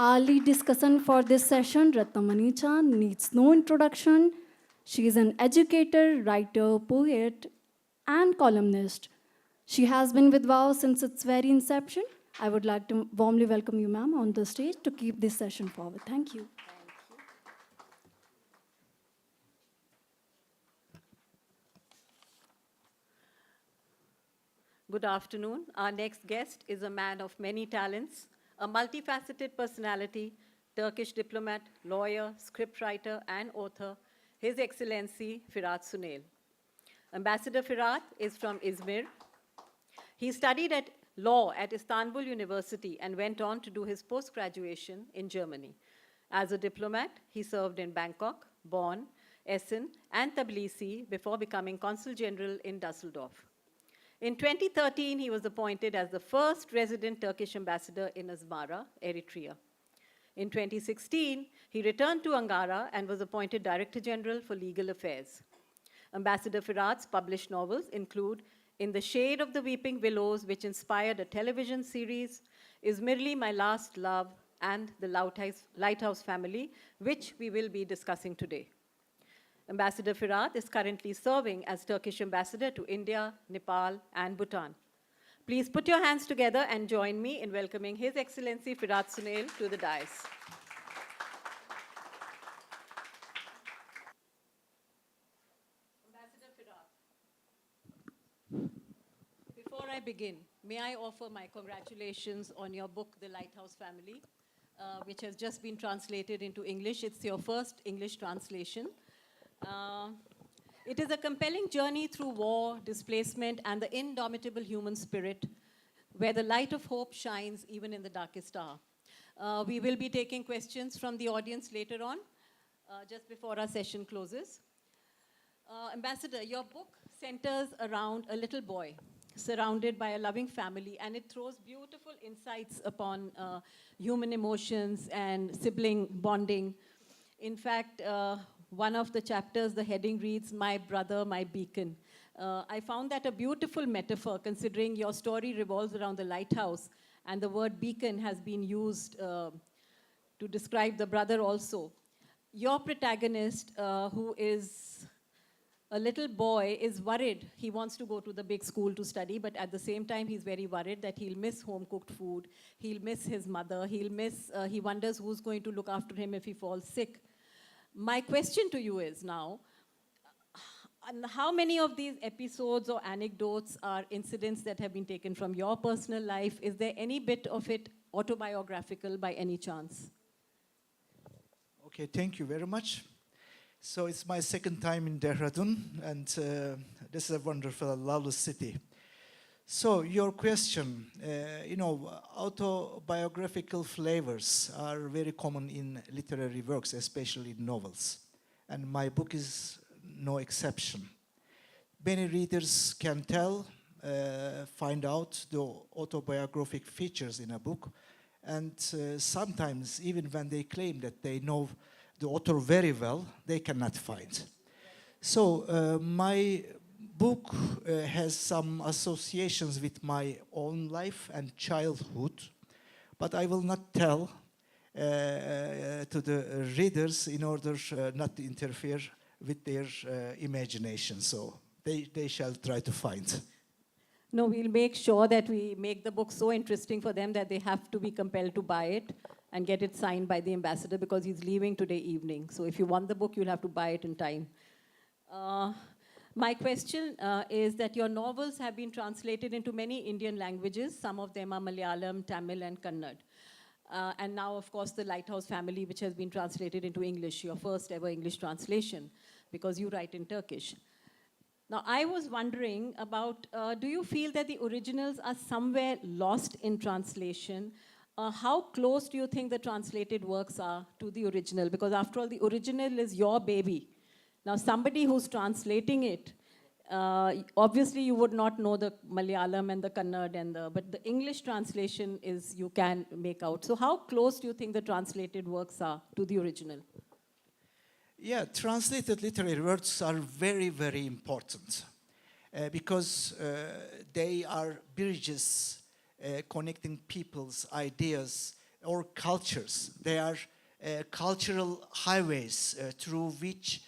Our lead discussant for this session, Ratna Manucha, needs no introduction. She is an educator, writer, poet, and columnist. She has been with VoW since its very inception. I would like to warmly welcome you, ma'am, on the stage to keep this session forward. Thank you. Good afternoon. Our next guest is a man of many talents, a multifaceted personality, Turkish diplomat, lawyer, scriptwriter, and author, His Excellency Firat Sunel. Ambassador Firat is from Izmir. He studied law at Istanbul University and went on to do his post-graduation in Germany. As a diplomat, he served in Bangkok, Bonn, Essen, and Tbilisi before becoming Consul General in Dusseldorf. In 2013, he was appointed as the first resident Turkish ambassador in Asmara, Eritrea. In 2016, he returned to Ankara and was appointed Director General for Legal Affairs. Ambassador Firat's published novels include In the Shade of the Weeping Willows, which inspired a television series, Izmirli My Last Love, and The Lighthouse Family, which we will be discussing today. Ambassador Firat is currently serving as Turkish ambassador to India, Nepal, and Bhutan. Please put your hands together and join me in welcoming His Excellency Firat Sunel to the dais. Ambassador Firat, before I begin, may I offer my congratulations on your book, The Lighthouse Family, which has just been translated into English. It's your first English translation. It is a compelling journey through war, displacement, and the indomitable human spirit, where the light of hope shines even in the darkest hour. We will be taking questions from the audience later on, just before our session closes. Ambassador, your book centers around a little boy surrounded by a loving family, and it throws beautiful insights upon human emotions and sibling bonding. In fact, one of the chapters, the heading reads, My Brother, My Beacon. I found that a beautiful metaphor, considering your story revolves around the lighthouse, and the word beacon has been used to describe the brother also. Your protagonist, who is a little boy, is worried. He wants to go to the big school to study, but at the same time, he's very worried that he'll miss home-cooked food, he'll miss his mother, he wonders who's going to look after him if he falls sick. My question to you is now, how many of these episodes or anecdotes are incidents that have been taken from your personal life? Is there any bit of it autobiographical by any chance? Okay, thank you very much. So it's my second time in Dehradun, and this is a wonderful, lovely city. So your question, autobiographical flavors are very common in literary works, especially in novels. And my book is no exception. Many readers can tell, find out the autobiographic features in a book. And sometimes, even when they claim that they know the author very well, they cannot find. So my book has some associations with my own life and childhood, but I will not tell to the readers in order not to interfere with their imagination. So they shall try to find. No, we'll make sure that we make the book so interesting for them that they have to be compelled to buy it and get it signed by the ambassador, because he's leaving today evening. So if you want the book, you'll have to buy it in time. My question is that your novels have been translated into many Indian languages. Some of them are Malayalam, Tamil, and Kannada. And now, of course, The Lighthouse Family, which has been translated into English, your first ever English translation, because you write in Turkish. Now, I was wondering about, do you feel that the originals are somewhere lost in translation? How close do you think the translated works are to the original? Because after all, the original is your baby. Now, somebody who's translating it, obviously you would not know the Malayalam and the Kannada, but the English translation is you can make out. So how close do you think the translated works are to the original? Yeah, translated literary works are very, very important because they are bridges connecting people's ideas or cultures. They are cultural highways through which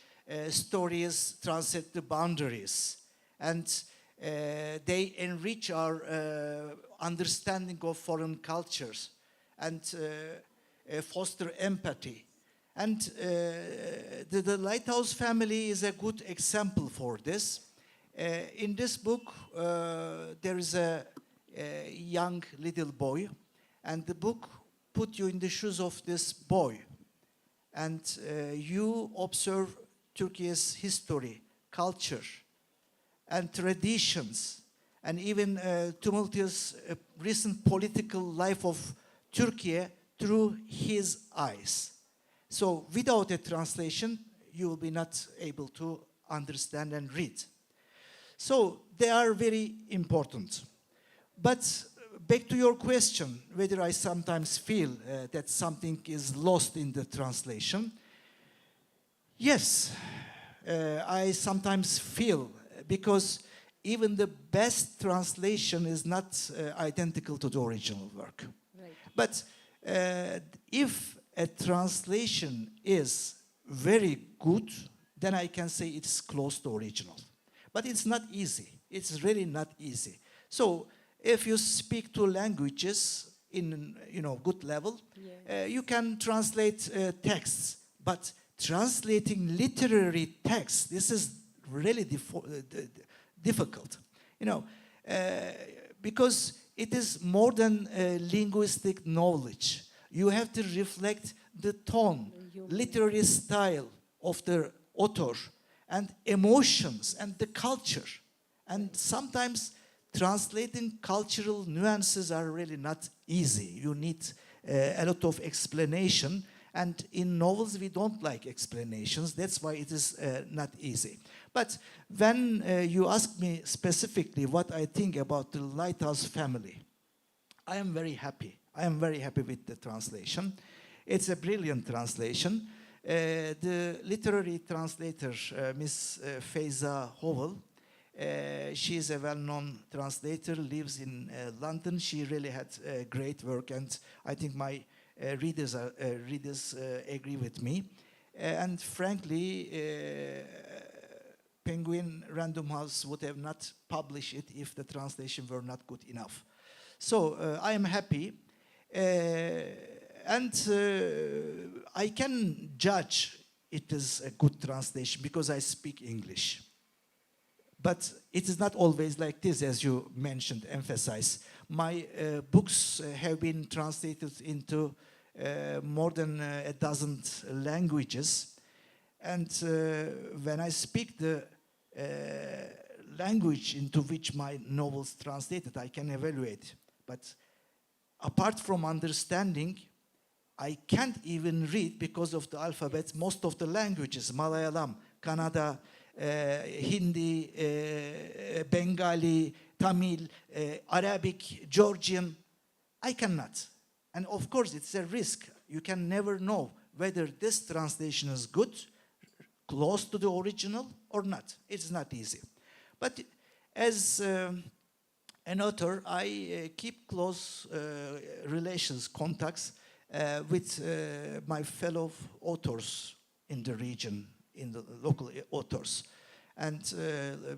stories transcend the boundaries. And they enrich our understanding of foreign cultures and foster empathy. And the Lighthouse Family is a good example for this. In this book, there is a young little boy, and the book put you in the shoes of this boy. And you observe Turkey's history, culture, and traditions, and even tumultuous recent political life of Turkey through his eyes. So without a translation, you will be not able to understand and read. So they are very important. But back to your question, whether I sometimes feel that something is lost in the translation. Yes, I sometimes feel, because even the best translation is not identical to the original work. Right. But if a translation is very good, then I can say it's close to original. But it's not easy. It's really not easy. So if you speak two languages in good level, you can translate texts. But translating literary text, this is really difficult. Because it is more than linguistic knowledge. You have to reflect the tone, literary style of the author, and emotions and the culture. And sometimes translating cultural nuances are really not easy. You need a lot of explanation. And in novels, we don't like explanations. That's why it is not easy. But when you ask me specifically what I think about the Lighthouse Family, I am very happy. I am very happy with the translation. It's a brilliant translation. The literary translator, Miss Feyza Howell, she is a well-known translator, lives in London. She really had great work, and I think my readers agree with me. And frankly, Penguin Random House would have not published it if the translation were not good enough. So I am happy. And I can judge it is a good translation because I speak English. But it is not always like this, as you mentioned, emphasize. My books have been translated into more than a dozen languages. And when I speak the language into which my novels translated, I can evaluate. But apart from understanding, I can't even read because of the alphabet most of the languages, Malayalam, Kannada, Hindi, Bengali, Tamil, Arabic, Georgian. I cannot. And of course, it's a risk. You can never know whether this translation is good, close to the original, or not. It's not easy. But as an author, I keep close relations, contacts with my fellow authors in the region, in the local authors, and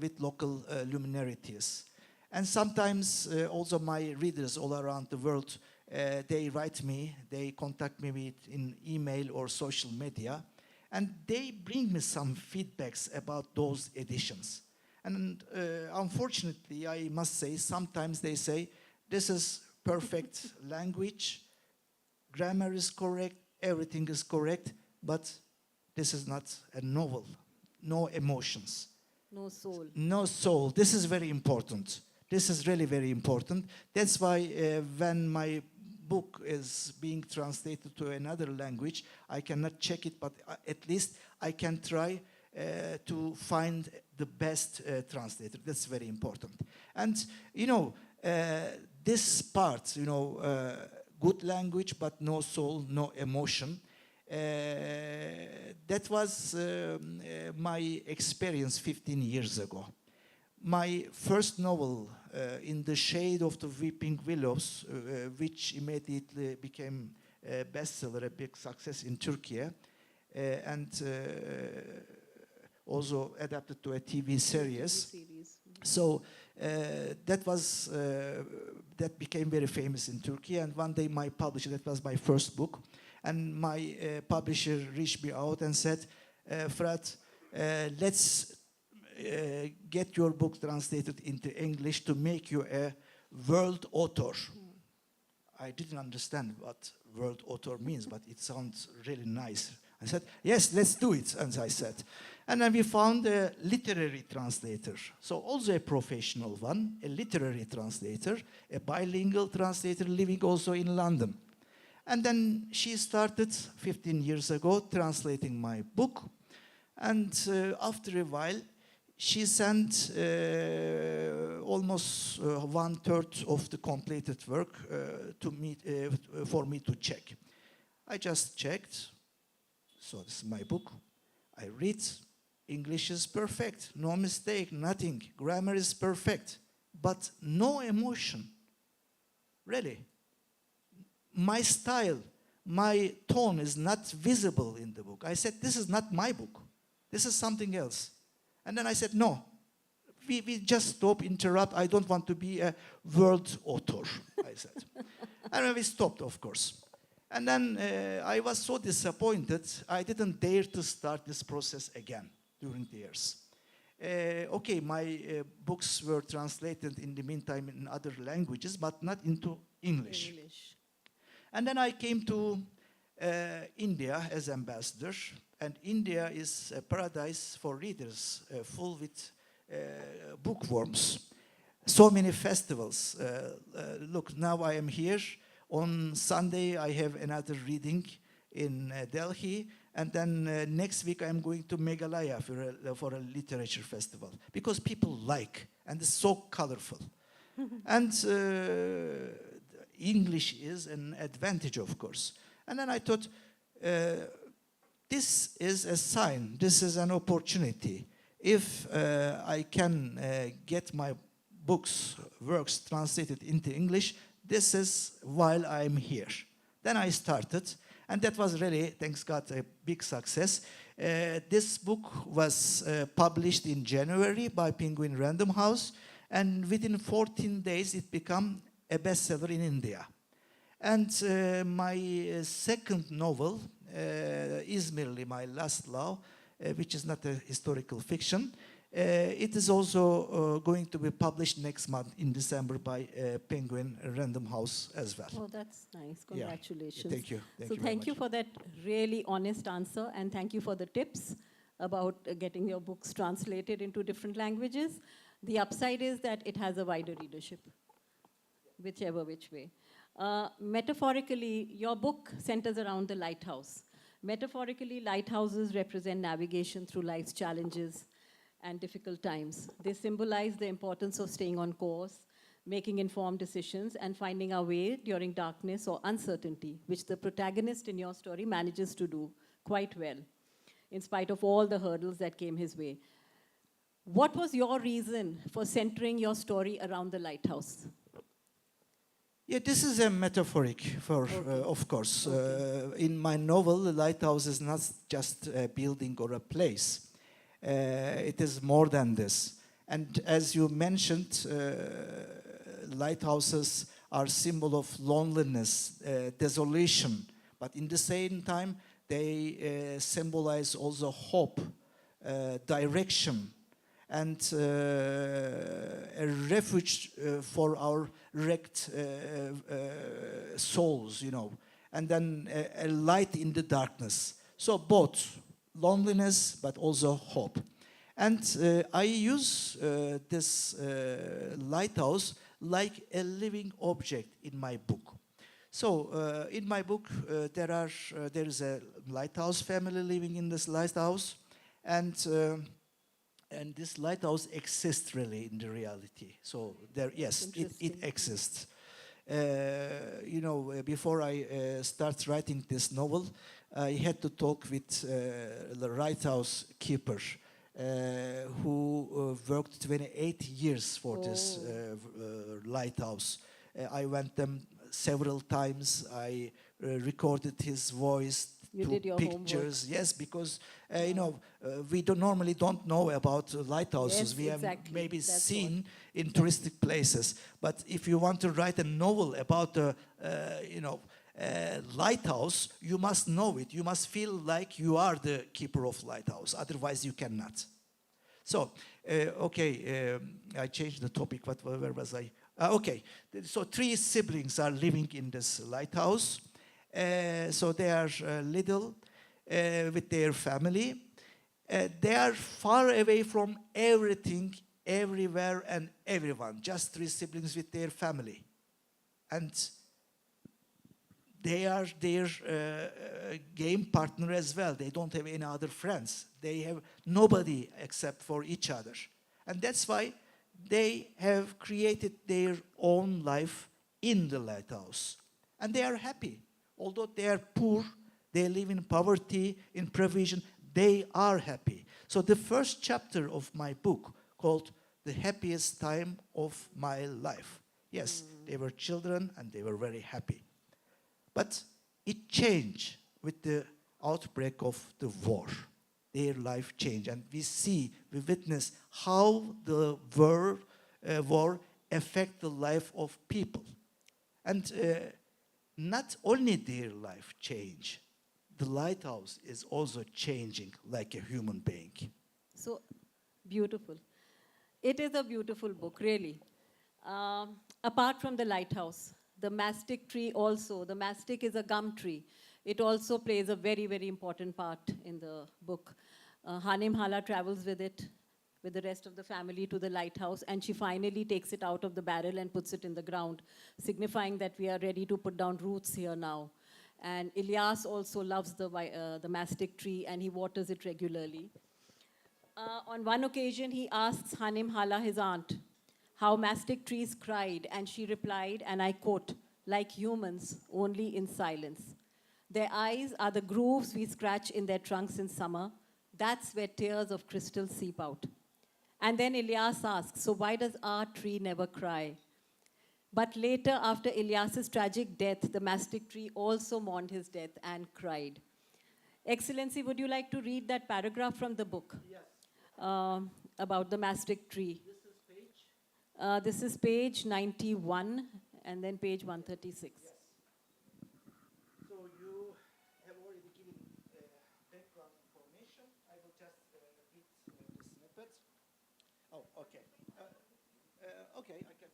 with local luminarities. And sometimes also my readers all around the world, they write me, they contact me with in email or social media, and they bring me some feedbacks about those editions. And unfortunately, I must say, sometimes they say, this is perfect language, grammar is correct, everything is correct, but this is not a novel. No emotions. No soul. No soul. This is very important. This is really very important. That's why when my book is being translated to another language, I cannot check it, but at least I can try to find the best translator. That's very important. And, this part, good language, but no soul, no emotion, that was my experience 15 years ago. My first novel, In the Shade of the Weeping Willows, which immediately became bestseller, a big success in Turkey, and also adapted to a TV series. So that became very famous in Turkey. And one day my publisher, that was my first book, and my publisher reached me out and said, Firat, let's get your book translated into English to make you a world author. I didn't understand what world author means, but it sounds really nice. I said, yes, let's do it, as I said. And then we found a literary translator. So also a professional one, a literary translator, a bilingual translator living also in London. And then she started 15 years ago translating my book. And after a while, she sent almost 1/3 of the completed work for me to check. I just checked. So this is my book. I read. English is perfect. No mistake, nothing. Grammar is perfect. But no emotion. Really. My style, my tone is not visible in the book. I said, this is not my book. This is something else. And then I said, no, we just stop, interrupt. I don't want to be a world author, I said. And then we stopped, of course. And then I was so disappointed, I didn't dare to start this process again during the years. Okay, my books were translated in the meantime in other languages, but not into English. And then I came to India as ambassador. And India is a paradise for readers, full with bookworms. So many festivals. Look, now I am here. On Sunday, I have another reading in Delhi. And then next week, I'm going to Meghalaya for a literature festival. Because people like, and it's so colorful. And English is an advantage, of course. And then I thought, this is a sign, this is an opportunity. If I can get my works translated into English, this is while I'm here. Then I started, and that was really, thanks God, a big success. This book was published in January by Penguin Random House, and within 14 days it became a bestseller in India. And my second novel, Izmirli, My Last Love, which is not a historical fiction, it is also going to be published next month in December by Penguin Random House as well. Oh, that's nice. Congratulations. Yeah. Thank you. Thank you for that really honest answer, and thank you for the tips about getting your books translated into different languages. The upside is that it has a wider readership, whichever which way. Metaphorically, your book centers around the lighthouse. Metaphorically, lighthouses represent navigation through life's challenges and difficult times. They symbolize the importance of staying on course, making informed decisions, and finding our way during darkness or uncertainty, which the protagonist in your story manages to do quite well, in spite of all the hurdles that came his way. What was your reason for centering your story around the lighthouse? Yeah, this is a metaphoric for, of course. In my novel, the lighthouse is not just a building or a place. It is more than this. And as you mentioned, lighthouses are symbol of loneliness, desolation. But in the same time, they symbolize also hope, direction, and a refuge for our wrecked souls, you know, and then a light in the darkness. So both loneliness, but also hope. And I use this lighthouse like a living object in my book. So in my book, there is a lighthouse family living in this lighthouse, and this lighthouse exists really in the reality. So there, yes, it exists. You know, before I start writing this novel, I had to talk with the lighthouse keeper, who worked 28 years for this lighthouse. I went them several times. I recorded his voice You to did your pictures. Yes, because we normally don't know about lighthouses. Yes, We have exactly. maybe That's seen in touristic places. But if you want to write a novel about a lighthouse, you must know it. You must feel like you are the keeper of lighthouse. Otherwise, you cannot. So, I changed the topic. Where was I? Okay, so 3 siblings are living in this lighthouse. So they are little with their family. They are far away from everything, everywhere, and everyone. Just 3 siblings with their family. And they are their game partner as well. They don't have any other friends. They have nobody except for each other. And that's why they have created their own life in the lighthouse. And they are happy. Although they are poor, they live in poverty, in provision, they are happy. So the first chapter of my book, called The Happiest Time of My Life. Yes, they were children and they were very happy. But it changed with the outbreak of the war. Their life changed, and we witness how the war affect the life of people. And not only their life change, the lighthouse is also changing like a human being. So beautiful. It is a beautiful book, really. Apart from the lighthouse, the mastic tree also, the mastic is a gum tree. It also plays a very, very important part in the book. Hanem Hala travels with it, with the rest of the family to the lighthouse, and she finally takes it out of the barrel and puts it in the ground, signifying that we are ready to put down roots here now. And Ilyas also loves the mastic tree, and he waters it regularly. On one occasion, he asks Hanem Hala, his aunt, how mastic trees cried, and she replied, and I quote, like humans, only in silence. Their eyes are the grooves we scratch in their trunks in summer. That's where tears of crystal seep out. And then Ilyas asks, so why does our tree never cry? But later, after Ilyas's tragic death, the mastic tree also mourned his death and cried. Excellency, would you like to read that paragraph from the book? Yes. About the mastic tree? This is page 91 and then page 136. Yes. So you have already given background information. I will just read the snippet. Oh, okay. Okay, I can.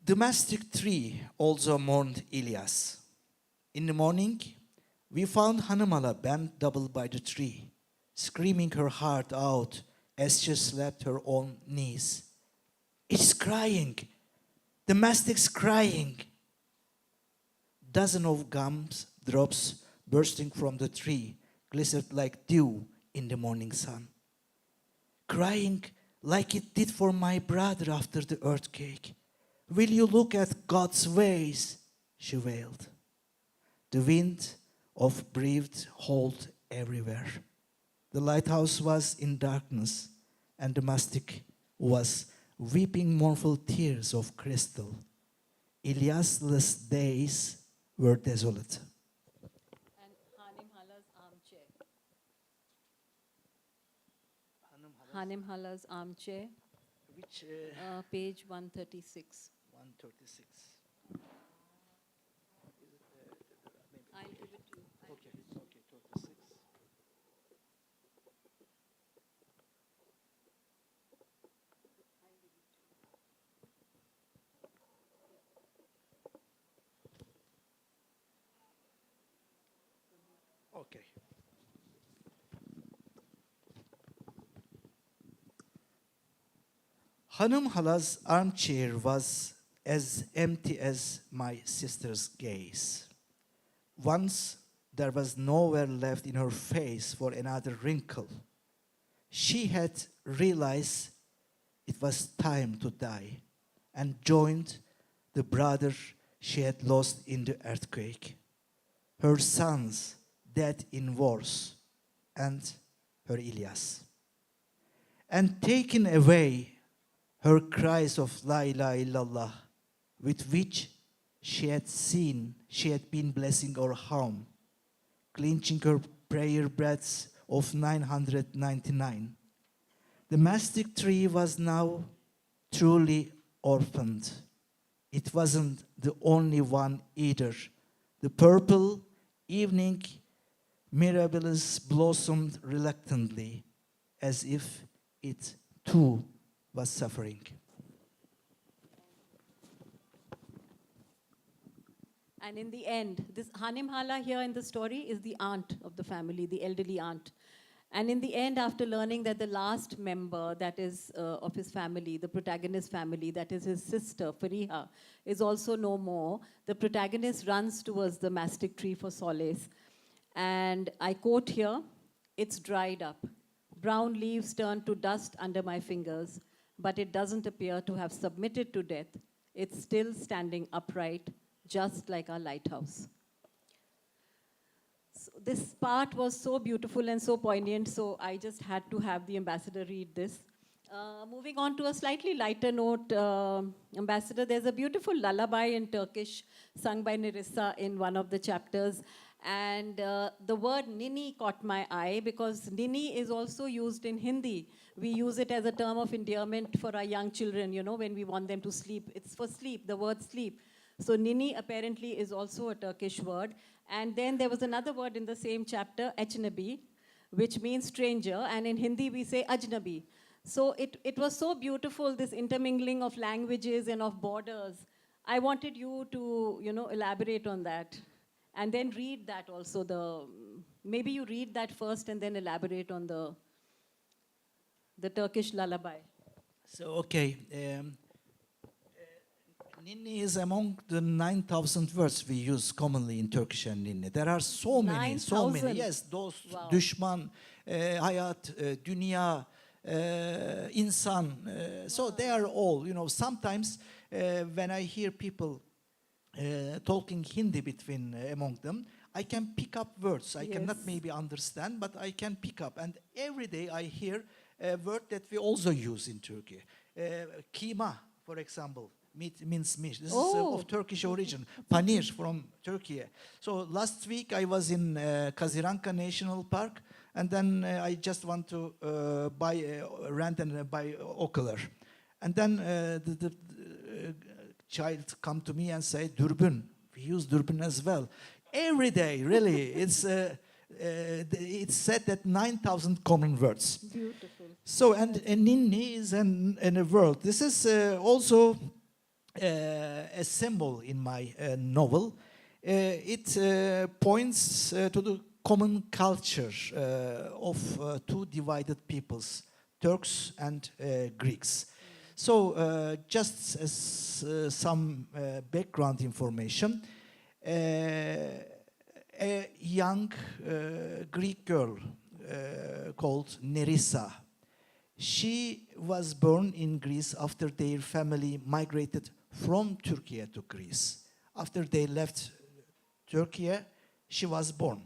The mastic tree also mourned Ilyas. In the morning, we found Hanımala bent double by the tree, screaming her heart out as she slapped her own knees. It's crying. The mastic's crying. Dozen of gums drops bursting from the tree glistened like dew in the morning sun. Crying like it did for my brother after the earthquake. Will you look at God's ways? She wailed. The wind of breathed hold everywhere. The lighthouse was in darkness, and the mastic was weeping mournful tears of crystal. Ilyasless days were desolate. And Hanem Hala's armchair. Hanem Hala's armchair, Which page 136. 136. I'll give it to you. Okay, 36. Okay. Hanım Hala's armchair was as empty as my sister's gaze. Once there was nowhere left in her face for another wrinkle. She had realized it was time to die and joined the brother she had lost in the earthquake. Her sons dead in wars, and her Ilyas. And taken away her cries of La ilaha illallah, with which she had been blessing our home, clinching her prayer breaths of 999. The mastic tree was now truly orphaned. It wasn't the only one either. The purple evening mirabilis blossomed reluctantly, as if it too was suffering. And in the end, this Hanimhala here in the story is the aunt of the family, the elderly aunt. And in the end, after learning that the last member that is of his family, the protagonist's family, that is his sister, Fariha, is also no more, the protagonist runs towards the mastic tree for solace. And I quote here, "It's dried up. Brown leaves turn to dust under my fingers, but it doesn't appear to have submitted to death. It's still standing upright, just like our lighthouse." So this part was so beautiful and so poignant, so I just had to have the ambassador read this. Moving on to a slightly lighter note, Ambassador, there's a beautiful lullaby in Turkish sung by Nerissa in one of the chapters. And the word nini caught my eye because nini is also used in Hindi. We use it as a term of endearment for our young children, you know, when we want them to sleep. It's for sleep, the word sleep. So nini apparently is also a Turkish word. And then there was another word in the same chapter, ajnabi, which means stranger. And in Hindi we say ajnabi. So it was so beautiful, this intermingling of languages and of borders. I wanted you to, you know, elaborate on that. And then read that also. Maybe you read that first and then elaborate on the Turkish lullaby. So, okay. Ninni is among the 9,000 words we use commonly in Turkish and Ninni. There are so many, so many. 9,000? Yes, dost, Wow. düşman, hayat, dünya, insan. So they are all, you know, sometimes when I hear people talking Hindi between among them, I can pick up words. I cannot Yes. maybe understand, but I can pick up. And every day I hear a word that we also use in Turkey. Kima, for example, meat means meat. This is of Turkish origin. Panir from Turkey. So last week I was in Kaziranka National Park, and then I just want to rent and buy ocular. And then the child come to me and say, "Dürbün." We use dürbün as well. Every day, really. It's said that 9,000 common words. Beautiful. So, and ninni is in a world. This is also a symbol in my novel. It points to the common culture of two divided peoples, Turks and Greeks. So, just as some background information, a young Greek girl called Nerissa. She was born in Greece after their family migrated from Turkey to Greece. After they left Turkey, she was born.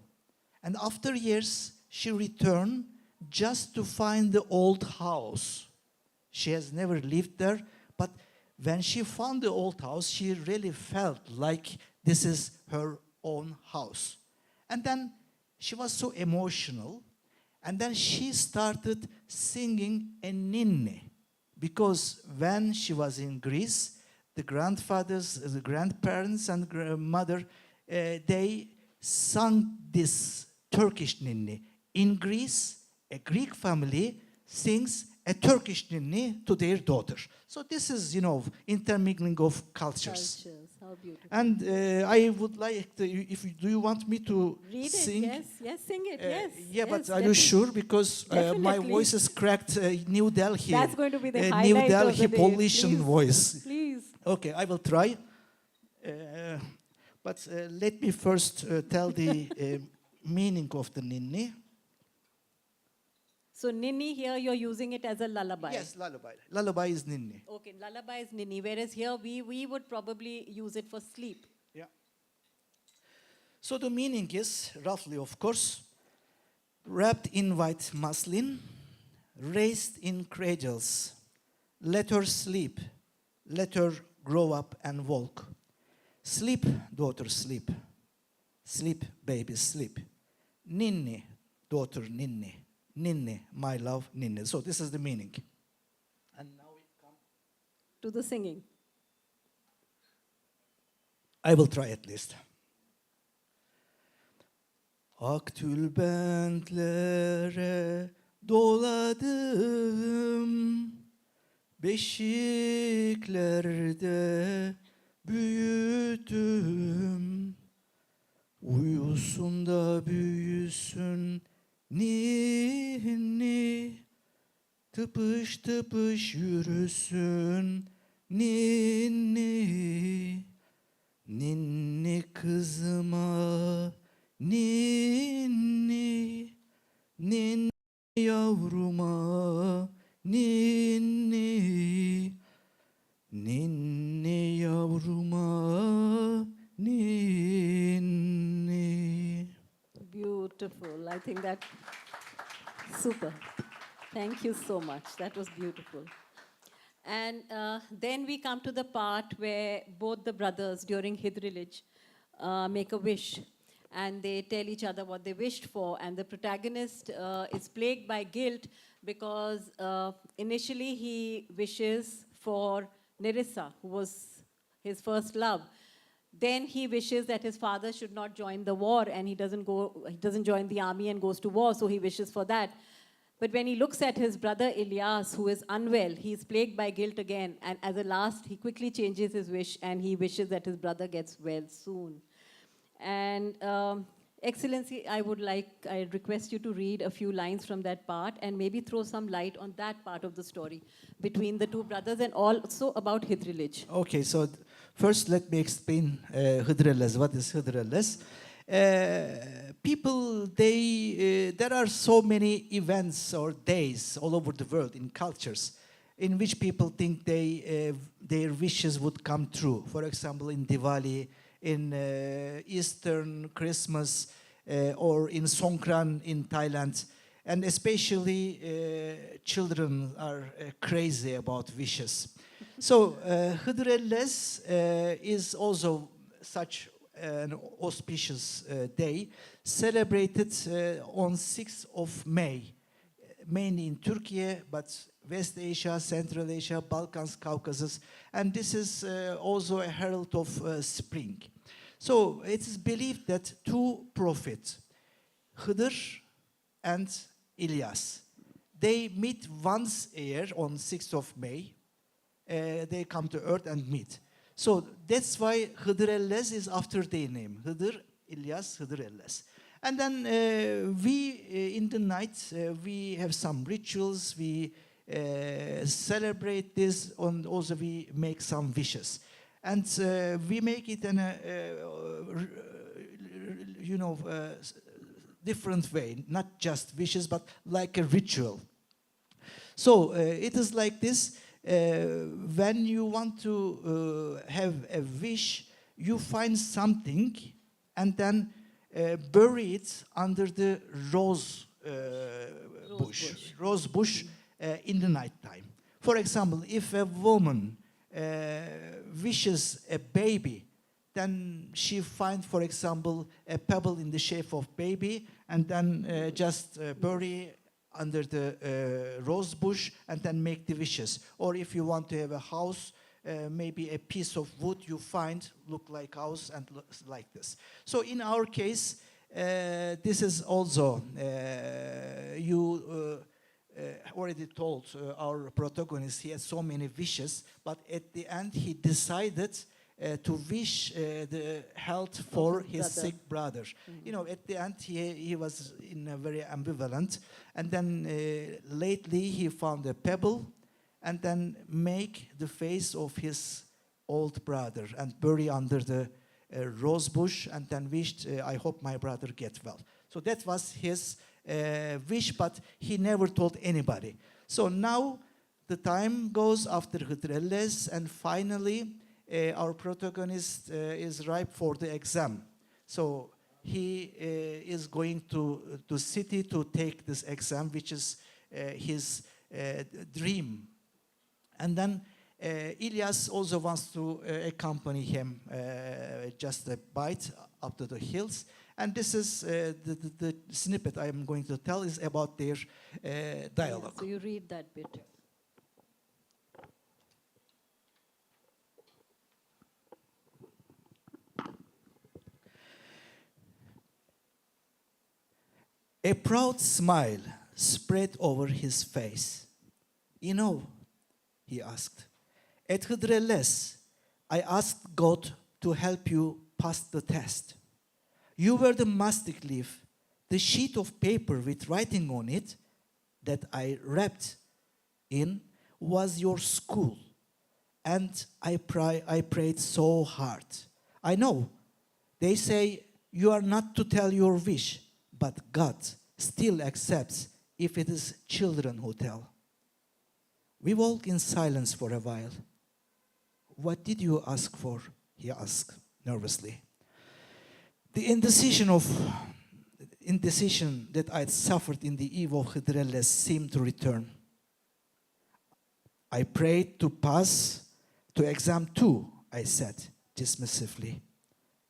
And after years, she returned just to find the old house. She has never lived there, but when she found the old house, she really felt like this is her own house. And then she was so emotional, and then she started singing a ninni, because when she was in Greece, the grandfathers, the grandparents, and grandmother, they sang this Turkish ninni. In Greece, a Greek family sings a Turkish ninni to their daughter. So this is, you know, intermingling of cultures. How beautiful. And I would like to, do you want me to Read sing? it, yes, sing it, yes. Yeah, but yes, are you sure? Because my Definitely. voice is cracked. New Delhi. That's going to be the New highlight of Delhi the day. Polynesian Please. voice. Please. Okay, I will try. But let me first tell the meaning of the ninni. So ninni here, you're using it as a lullaby. Yes, lullaby. Lullaby is ninni. Okay, lullaby is ninni, whereas here we would probably use it for sleep. Yeah. So the meaning is, roughly of course, wrapped in white muslin, raised in cradles, Let her sleep. Let her grow up and walk. Sleep, daughter, sleep. Sleep, baby, sleep. Ninni, daughter, ninni. Ninni, my love, ninni. So this is the meaning. And now we come To the singing. I will try at least. Ak tülbentlere doladım, beşiklerde büyüdüm. Uyusun da büyüsün ninni, tıpış tıpış yürüsün ninni. Ninni kızıma, ninni, ninni yavruma, ninni, ninni yavruma, ninni. Beautiful. I think that super. Thank you so much. That was beautiful. And then we come to the part where both the brothers during Hidrilij make a wish. And they tell each other what they wished for. And the protagonist is plagued by guilt because initially he wishes for Nerissa, who was his first love. Then he wishes that his father should not join the war, and he doesn't join the army and goes to war, so he wishes for that. But when he looks at his brother Ilyas, who is unwell, he is plagued by guilt again. And as a last, he quickly changes his wish, and he wishes that his brother gets well soon. And Excellency, I request you to read a few lines from that part and maybe throw some light on that part of the story between the two brothers and also about Hidrilij. Okay, so first let me explain Hıdrellez. What is Hıdrellez? People, there are so many events or days all over the world in cultures in which people think their wishes would come true. For example, in Diwali, in Eastern Christmas, or in Songkran in Thailand. And especially children are crazy about wishes. So Hıdrellez is also such an auspicious day, celebrated on 6th of May, mainly in Turkey, but West Asia, Central Asia, Balkans, Caucasus, and this is also a herald of spring. So it is believed that two prophets, Hıdır and Ilyas, they meet once a year on 6th of May. They come to earth and meet. So that's why Hıdrellez is after their name. Hıdır, Ilyas, Hıdrellez. And then in the night, we have some rituals, we celebrate this, and also we make some wishes. And we make it in a, different way, not just wishes, but like a ritual. So it is like this. When you want to have a wish, you find something and then bury it under the rose bush in the night time. For example, if a woman wishes a baby, then she finds, for example, a pebble in the shape of baby, and then just bury under the rose bush, and then make the wishes. Or if you want to have a house, maybe a piece of wood you find, look like house, and like this. So in our case, this is also, you already told our protagonist, he had so many wishes, but at the end he decided to wish the health for his sick brother. Mm-hmm. You know, at the end he was in a very ambivalent, and then lately he found a pebble and then make the face of his old brother and bury under the rose bush, and then wished, I hope my brother gets well. So that was his wish, but he never told anybody. So now the time goes after Hıdrellez, and finally our protagonist is ripe for the exam. So he is going to the city to take this exam, which is his dream And then Ilyas also wants to accompany him just a bite up to the hills. And this is the snippet I am going to tell is about their dialogue. Yeah, so you read that bit. A proud smile spread over his face. You know, he asked, at Hıdrellez, I asked God to help you pass the test. You were the mastic leaf, the sheet of paper with writing on it that I wrapped in was your school. And I prayed so hard. I know, they say you are not to tell your wish, but God still accepts if it is children who tell. We walk in silence for a while. What did you ask for? He asked nervously. The indecision that I'd suffered in the eve of Hıdrellez seemed to return. I prayed to pass to exam 2, I said dismissively.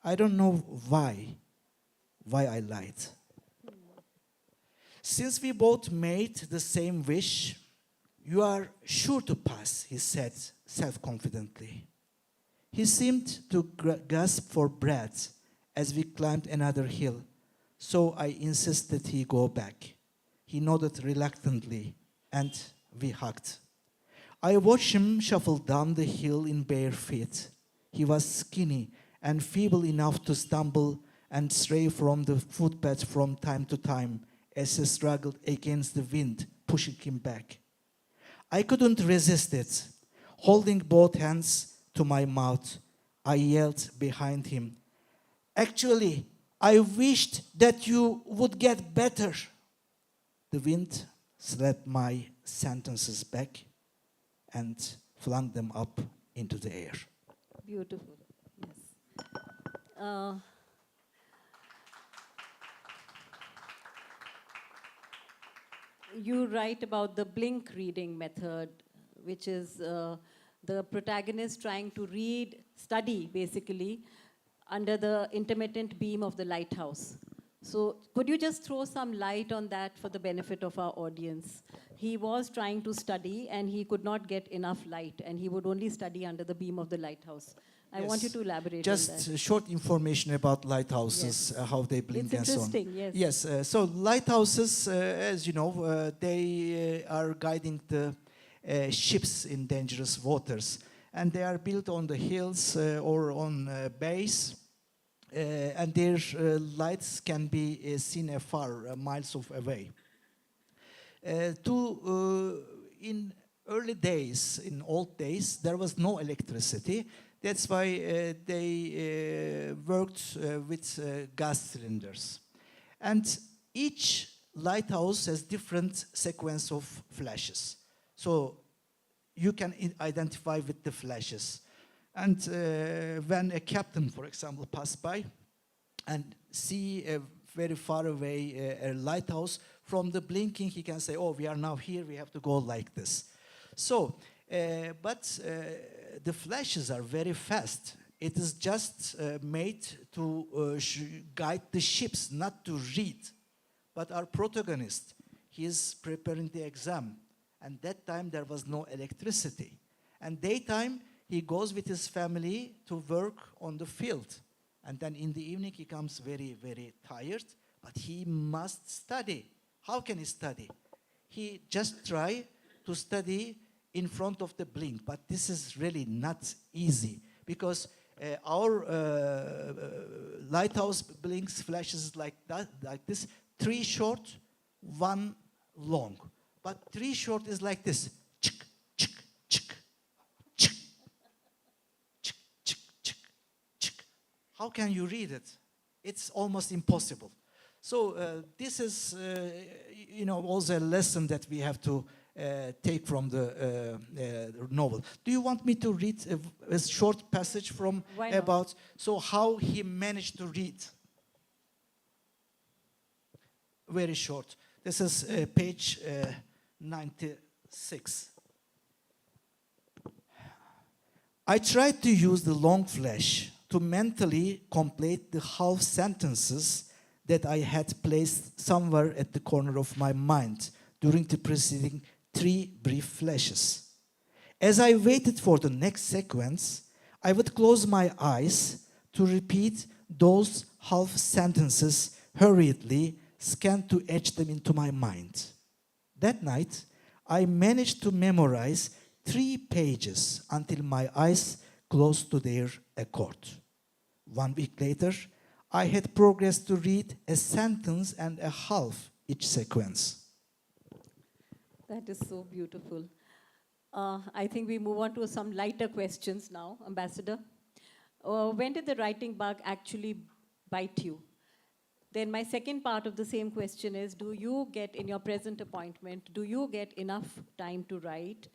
I don't know why I lied. Since we both made the same wish, you are sure to pass, he said self-confidently. He seemed to gasp for breath as we climbed another hill, so I insisted he go back. He nodded reluctantly, and we hugged. I watched him shuffle down the hill in bare feet. He was skinny and feeble enough to stumble and stray from the footpath from time to time as he struggled against the wind, pushing him back. I couldn't resist it. Holding both hands to my mouth, I yelled behind him, actually, I wished that you would get better. The wind slapped my sentences back and flung them up into the air. Beautiful, yes. You write about the blink reading method, which is the protagonist trying to study basically, under the intermittent beam of the lighthouse. So could you just throw some light on that for the benefit of our audience? He was trying to study and he could not get enough light and he would only study under the beam of the lighthouse. I want you to elaborate on that. Just short information about lighthouses, Yes. how they blink It's and so on. interesting, yes. Yes, so lighthouses, as you know, they are guiding the ships in dangerous waters. And they are built on the hills or on bays. And their lights can be seen afar, miles away. In early days, in old days, there was no electricity. That's why they worked with gas cylinders. And each lighthouse has different sequence of flashes. So you can identify with the flashes. And when a captain, for example, passes by and see a very far away a lighthouse, from the blinking he can say, oh, we are now here, we have to go like this. So, but the flashes are very fast. It is just made to guide the ships, not to read. But our protagonist, he is preparing the exam. And that time there was no electricity. And daytime, he goes with his family to work on the field. And then in the evening, he comes very, very tired, but he must study. How can he study? He just try to study in front of the blink, but this is really not easy because our lighthouse blinks flashes like that, like this, 3 short, 1 long. But 3 short is like this. Chick, chick, chick, chick, chick, chick, chick, chick. How can you read it? It's almost impossible. So this is, you know, also a lesson that we have to take from the novel. Do you want me to read a short passage from about so how he managed to read? Very short. This is page 96. I tried to use the long flash to mentally complete the half sentences that I had placed somewhere at the corner of my mind during the preceding 3 brief flashes. As I waited for the next sequence, I would close my eyes to repeat those half sentences hurriedly, scanned to etch them into my mind. That night, I managed to memorize 3 pages until my eyes closed to their accord. 1 week later, I had progressed to read a sentence and a half each sequence. That is so beautiful. I think we move on to some lighter questions now, Ambassador. When did the writing bug actually bite you? Then my second part of the same question is, do you get, in your present appointment, do you get enough time to write?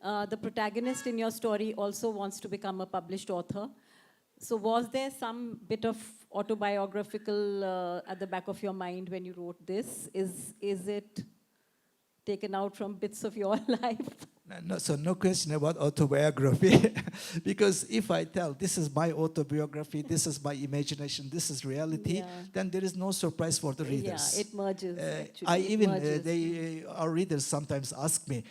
The protagonist in your story also wants to become a published author. So was there some bit of autobiographical at the back of your mind when you wrote this? Is it taken out from bits of your life? So no question about autobiography, because if I tell this is my autobiography, this is my imagination, this is reality, then there is no surprise for the readers. Yeah, it merges. Our readers sometimes ask me,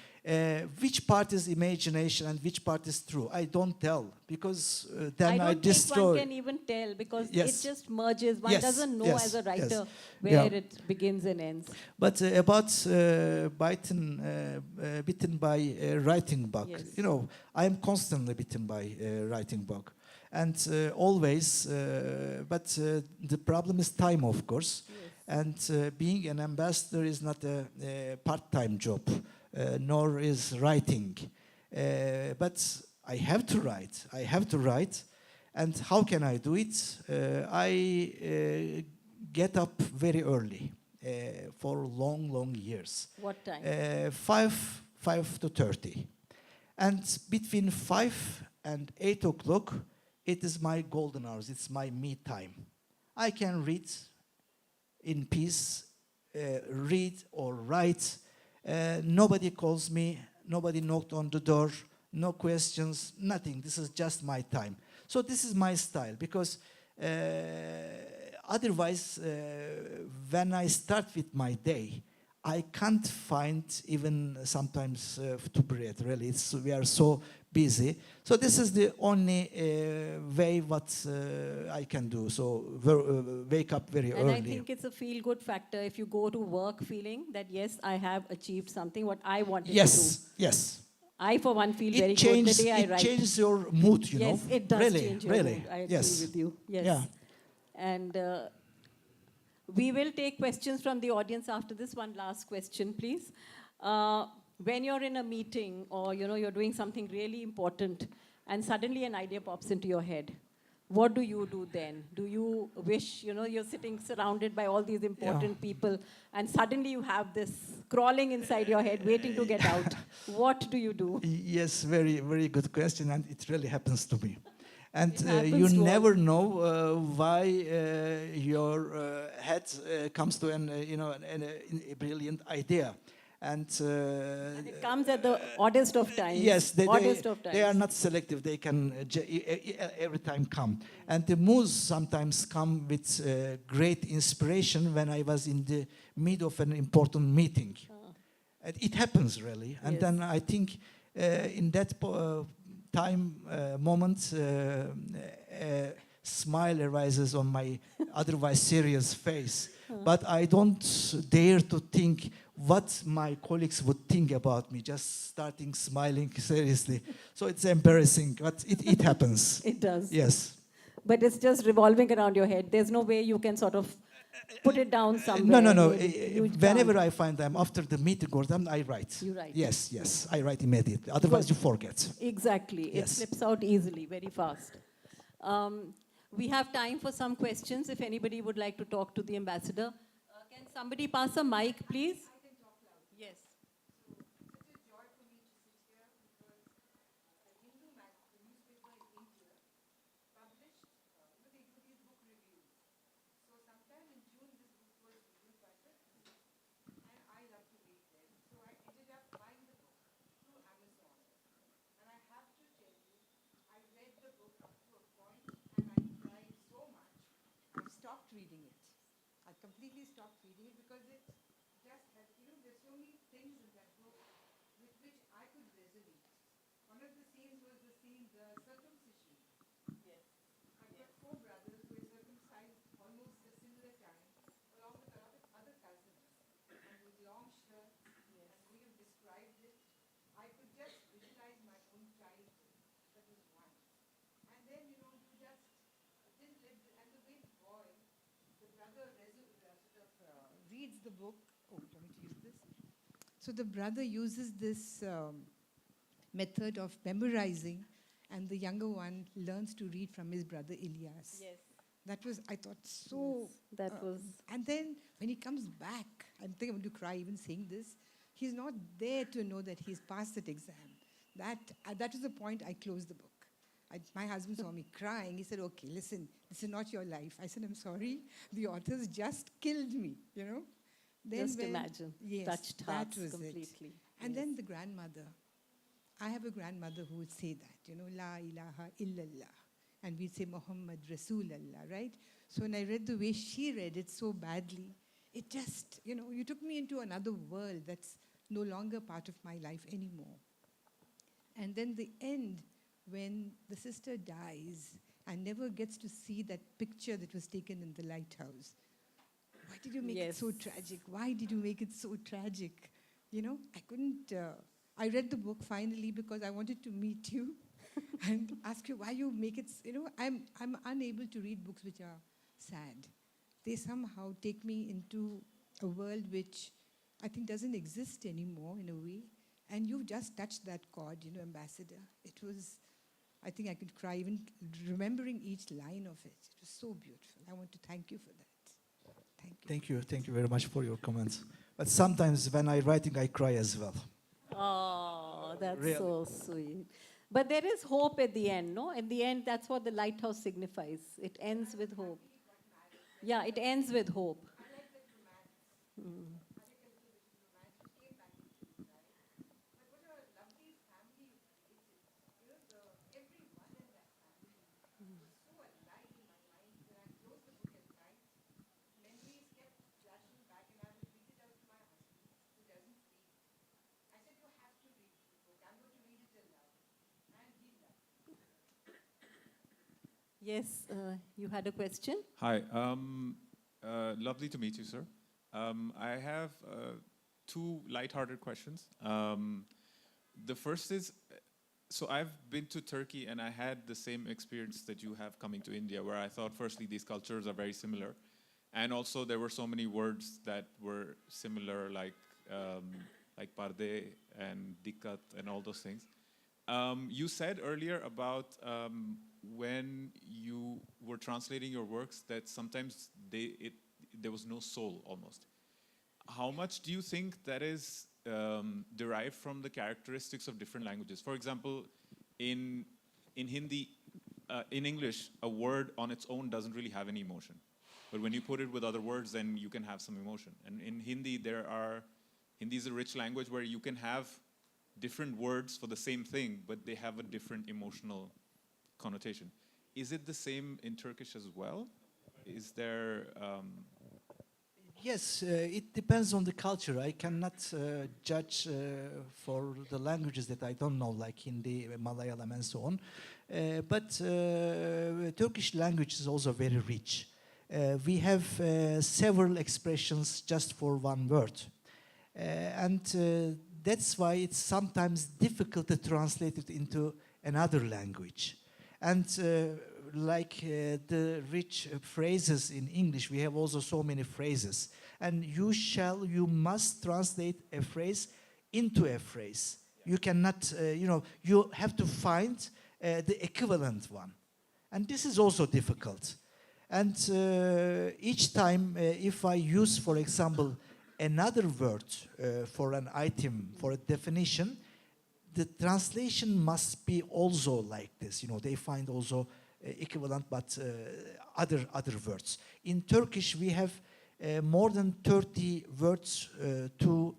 which part is imagination and which part is true? I don't tell, because then I destroy. I don't think one can even tell, because it just merges. One doesn't know as a writer where it begins and ends. But about bitten by writing bug, you know, I am constantly bitten by writing bug, and always. But the problem is time, of course, and being an ambassador is not a part-time job. Nor is writing. But I have to write. I have to write. And how can I do it? I get up very early for long, long years. What time? 5 to 30. And between 5 and 8 o'clock, it is my golden hours. It's my me time. I can read in peace, read or write. Nobody calls me, nobody knocked on the door, no questions, nothing. This is just my time. So this is my style, because otherwise, when I start with my day, I can't find even sometimes to breathe, really. We are so busy. So this is the only way what I can do. So wake up very early. And I think it's a feel-good factor if you go to work feeling that, yes, I have achieved something, what I wanted to do. Yes. I, for one, feel very good the day I write. It changes your mood, you know. Yes, it does change your mood. I agree with you. Yes. Yeah. And we will take questions from the audience after this. One last question, please. When you're in a meeting or you're doing something really important and suddenly an idea pops into your head, what do you do then? Do you wish, you're sitting surrounded by all these important people and suddenly you have this crawling inside your head waiting to get out? What do you do? Yes, very, very good question, and it really happens to me. And you never know why your head comes to a brilliant idea. And it comes at the oddest of times. Yes, they are not selective. They can every time come. And the moves sometimes come with great inspiration when I was in the mid of an important meeting. And it happens, really. And then I think in that moment, a smile arises on my otherwise serious face. But I don't dare to think what my colleagues would think about me, just starting smiling seriously. So it's embarrassing, but it happens. It does. Yes. But it's just revolving around your head. There's no way you can sort of put it down somewhere. No. Whenever I find them after the meeting or them, I write. You write. Yes. I write immediately. Otherwise, you forget. Exactly. It slips out easily, very fast. We have time for some questions if anybody would like to talk to the ambassador. Can somebody pass a mic, please? I can talk loud. Yes. I reading it. I completely stopped reading it because it just had, there's so many things in that book with which I could resonate. One of the scenes was the circumcision. Yes. I've got four brothers who were circumcised almost a similar time, along with other cousins, and with long shirts, Yes. and we have described it. I could just visualize my own childhood. That was one. And then, you just didn't let and the way the boy, the brother reads the book. Oh, do you want me to use this? So the brother uses this method of memorizing, and the younger one learns to read from his brother Ilyas. Yes. That was, I thought, so... That was... And then when he comes back, I think I'm going to cry even saying this, he's not there to know that he's passed that exam. That was the point I closed the book. My husband saw me crying. He said, okay, listen, this is not your life. I said, I'm sorry. The authors just killed me, Then Just imagine. Yes, Touched that hearts was completely. it. And Yes. then the grandmother. I have a grandmother who would say that, La ilaha illallah. And we'd say Muhammad Rasulallah, right? So when I read the way she read it so badly, it just, you took me into another world that's no longer part of my life anymore. And then the end, when the sister dies and never gets to see that picture that was taken in the lighthouse. Why did you make it so tragic? Why did you make it so tragic? I couldn't... I read the book finally because I wanted to meet you and ask you why you make it... I'm unable to read books which are sad. They somehow take me into a world which I think doesn't exist anymore in a way. And you've just touched that chord, Ambassador. It was... I think I could cry even remembering each line of it. It was so beautiful. I want to thank you for that. Thank you. Thank you. Thank you very much for your comments. But sometimes when I'm writing, I cry as well. Oh, that's Really. so sweet. But there is hope at the end, no? At the end, that's what the lighthouse signifies. It ends with hope. Yeah, it ends with hope. Yes, you had a question? Hi. Lovely to meet you, sir. I have two lighthearted questions. The first is, so I've been to Turkey and I had the same experience that you have coming to India, where I thought firstly these cultures are very similar. And also there were so many words that were similar, like parde and dikkat and all those things. You said earlier about when you were translating your works that sometimes there was no soul almost. How much do you think that is derived from the characteristics of different languages? For example, in Hindi, in English, a word on its own doesn't really have any emotion. But when you put it with other words, then you can have some emotion. And in Hindi, Hindi is a rich language where you can have different words for the same thing, but they have a different emotional connotation. Is it the same in Turkish as well? Is there... Yes, it depends on the culture. I cannot judge for the languages that I don't know, like Hindi, Malayalam, and so on. But Turkish language is also very rich. We have several expressions just for one word. And that's why it's sometimes difficult to translate it into another language. And like the rich phrases in English, we have also so many phrases. And you must translate a phrase into a phrase. You cannot, you have to find the equivalent one. And this is also difficult. And each time, if I use, for example, another word for an item, for a definition, the translation must be also like this. They find also equivalent, but other words. In Turkish, we have more than 30 words to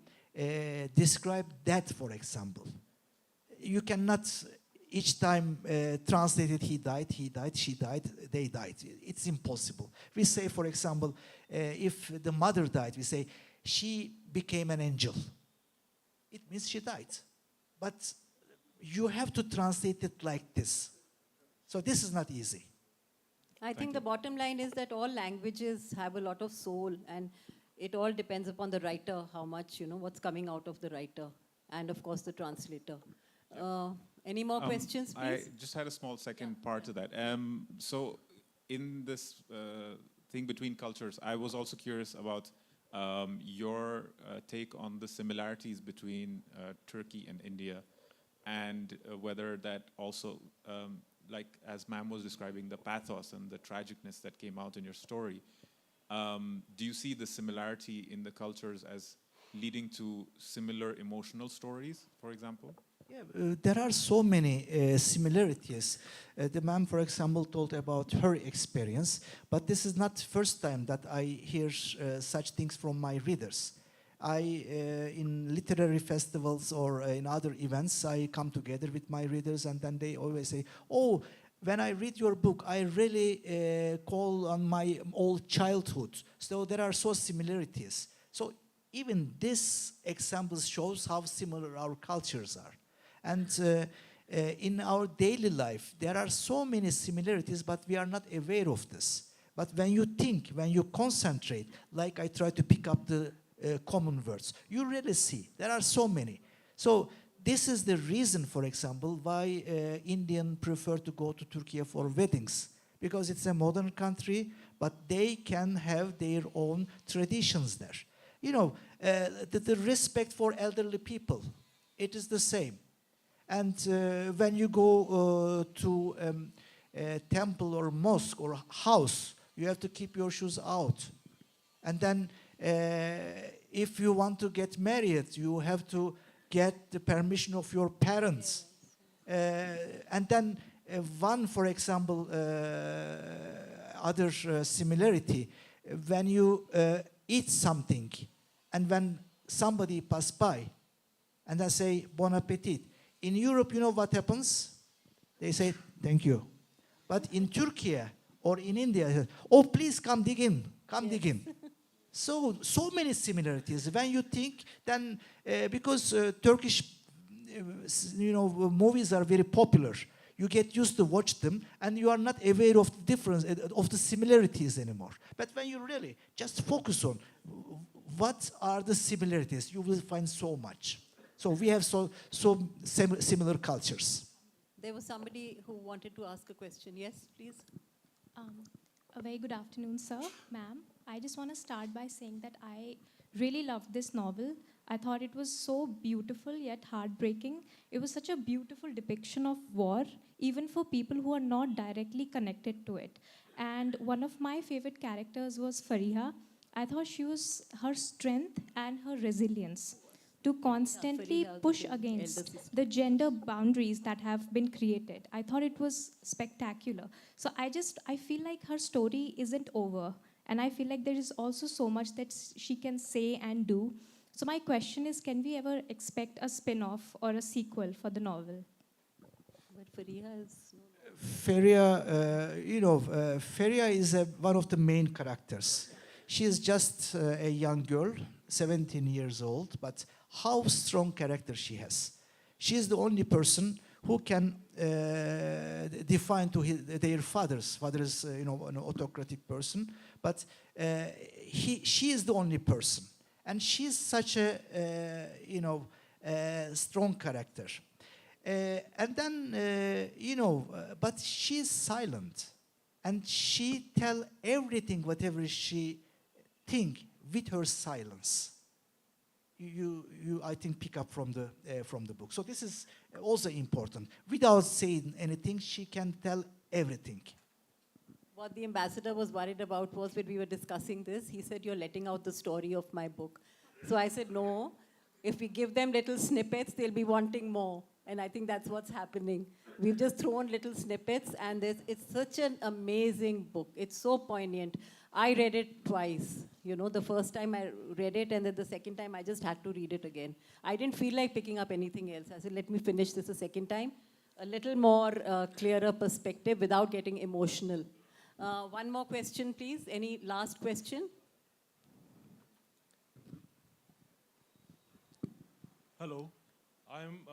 describe that, for example. You cannot each time translated, he died, she died, they died. It's impossible. We say, for example, if the mother died, we say, she became an angel. It means she died. But you have to translate it like this. So this is not easy. I think the bottom line is that all languages have a lot of soul, and it all depends upon the writer, how much, what's coming out of the writer, and of course the translator. Any more questions, please? I just had a small second part to that. So in this thing between cultures, I was also curious about your take on the similarities between Turkey and India, and whether that also, like as ma'am was describing, the pathos and the tragicness that came out in your story, do you see the similarity in the cultures as leading to similar emotional stories, for example? Yeah, there are so many similarities. The ma'am, for example, told about her experience, but this is not the first time that I hear such things from my readers. In literary festivals or in other events, I come together with my readers, and then they always say, oh, when I read your book, I really call on my old childhood. So there are so similarities. So even this example shows how similar our cultures are. And in our daily life, there are so many similarities, but we are not aware of this. But when you think, when you concentrate, like I try to pick up the common words, you really see there are so many. So this is the reason, for example, why Indians prefer to go to Turkey for weddings, because it's a modern country, but they can have their own traditions there. You know, the respect for elderly people, it is the same. And when you go to a temple or mosque or house, you have to keep your shoes out. And then if you want to get married, you have to get the permission of your parents. And then one, for example, other similarity, when you eat something, and when somebody pass by, and then say, bon appetit. In Europe, you know what happens? They say, thank you. But in Turkey or in India, oh, please come dig in, come dig in. So many similarities. When you think, then because Turkish, movies are very popular, you get used to watch them, and you are not aware of the difference, of the similarities anymore. But when you really just focus on what are the similarities, you will find so much. So we have so similar cultures. There was somebody who wanted to ask a question. Yes, please. A very good afternoon, sir, ma'am. I just want to start by saying that I really loved this novel. I thought it was so beautiful yet heartbreaking. It was such a beautiful depiction of war, even for people who are not directly connected to it. And one of my favorite characters was Fariha. I thought she was her strength and her resilience to constantly Fariha, push the against elder sister. the gender boundaries that have been created. I thought it was spectacular. So I feel like her story isn't over. And I feel like there is also so much that she can say and do. So my question is, can we ever expect a spin-off or a sequel for the novel? But Fariha is... Feria, Feria is one of the main characters. She is just a young girl, 17 years old, but how strong character she has. She is the only person who can define to their fathers. Father is, an autocratic person, but she is the only person. And she is such a, strong character. And then, but she is silent. And she tell everything, whatever she think, with her silence. You I think, pick up from the book. So this is also important. Without saying anything, she can tell everything. What the ambassador was worried about was when we were discussing this, he said, you're letting out the story of my book. So I said, no, if we give them little snippets, they'll be wanting more. And I think that's what's happening. We've just thrown little snippets, and it's such an amazing book. It's so poignant. I read it twice. The first time I read it, and then the second time I just had to read it again. I didn't feel like picking up anything else. I said, let me finish this a second time. a little more clearer perspective without getting emotional. One more question, please. Any last question? Hello, I'm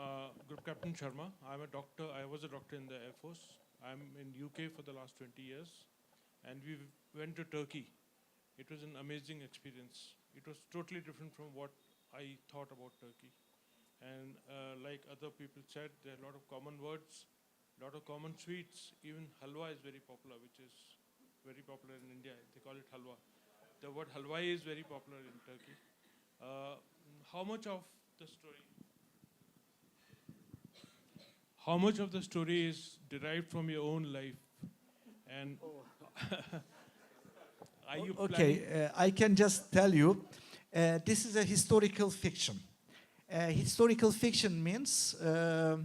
Group Captain Sharma. I'm a doctor. I was a doctor in the Air Force. I'm in UK for the last 20 years, and we went to Turkey. It was an amazing experience. It was totally different from what I thought about Turkey. And like other people said, there are a lot of common words, a lot of common sweets. Even halwa is very popular, which is very popular in India. They call it halwa. The word halwa is very popular in Turkey. How much of the story? How much of the story is derived from your own life? And are you planning? Okay, I can just tell you, this is a historical fiction. Historical fiction means the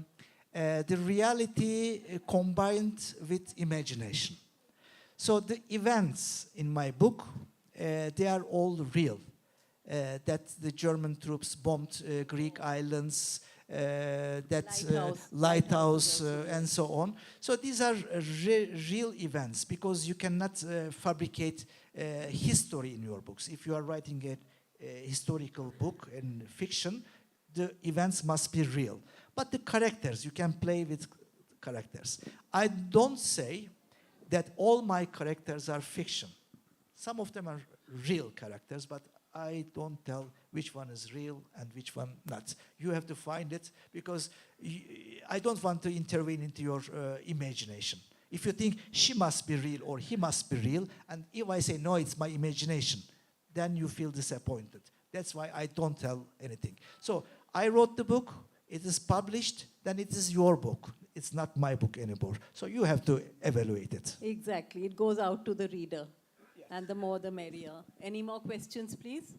reality combined with imagination. So the events in my book, they are all real. That the German troops bombed Greek islands, lighthouse, and so on. So these are real events, because you cannot fabricate history in your books. If you are writing a historical book in fiction, the events must be real. But the characters, you can play with characters. I don't say that all my characters are fiction. Some of them are real characters, but I don't tell which one is real and which one not. You have to find it, because I don't want to intervene into your imagination. If you think she must be real or he must be real, and if I say no, it's my imagination, then you feel disappointed. That's why I don't tell anything. So I wrote the book, it is published, then it is your book. It's not my book anymore. So you have to evaluate it. Exactly. It goes out to the reader. And the more, the merrier. Any more questions, please?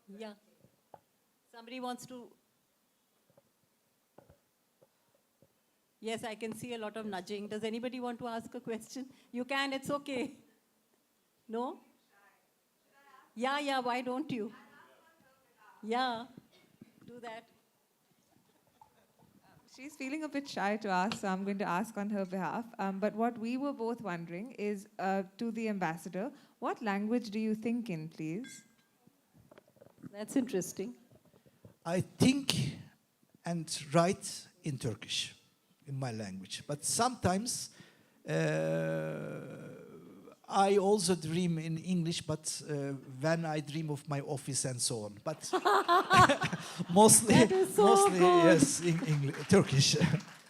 Yeah. Somebody wants to... Yes, I can see a lot of nudging. Does anybody want to ask a question? You can, it's okay. No? Yeah, why don't you? Yeah, do that. She's feeling a bit shy to ask, so I'm going to ask on her behalf. But what we were both wondering is, to the ambassador, what language do you think in, please? That's interesting. I think and write in Turkish, in my language. But sometimes I also dream in English, but when I dream of my office and so on. But mostly, That is so mostly good. yes, in English, Turkish.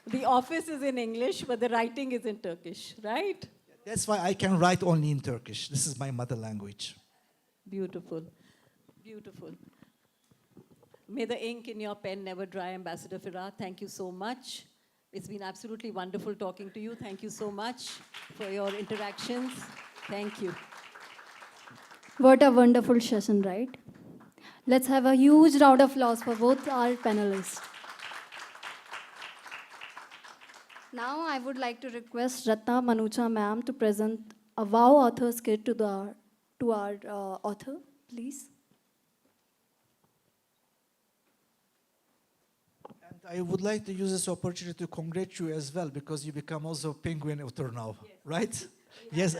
The office is in English, but the writing is in Turkish, right? That's why I can write only in Turkish. This is my mother language. Beautiful. Beautiful. May the ink in your pen never dry, Ambassador Firat. Thank you so much. It's been absolutely wonderful talking to you. Thank you so much for your interactions. Thank you. What a wonderful session, right? Let's have a huge round of applause for both our panelists. Now I would like to request Ratna Manucha ma'am to present a VoW author's kit to our author, please. And I would like to use this opportunity to congratulate you as well, because you become also Penguin author now, right? Yes.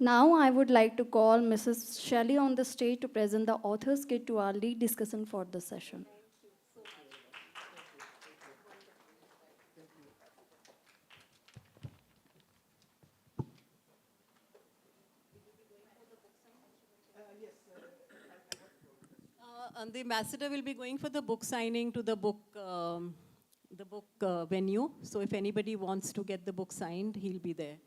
Now I would like to call Mrs. Shelley on the stage to present the author's kit to our lead discussant for the session. And the ambassador will be going for the book signing to the book venue. So if anybody wants to get the book signed, he'll be there.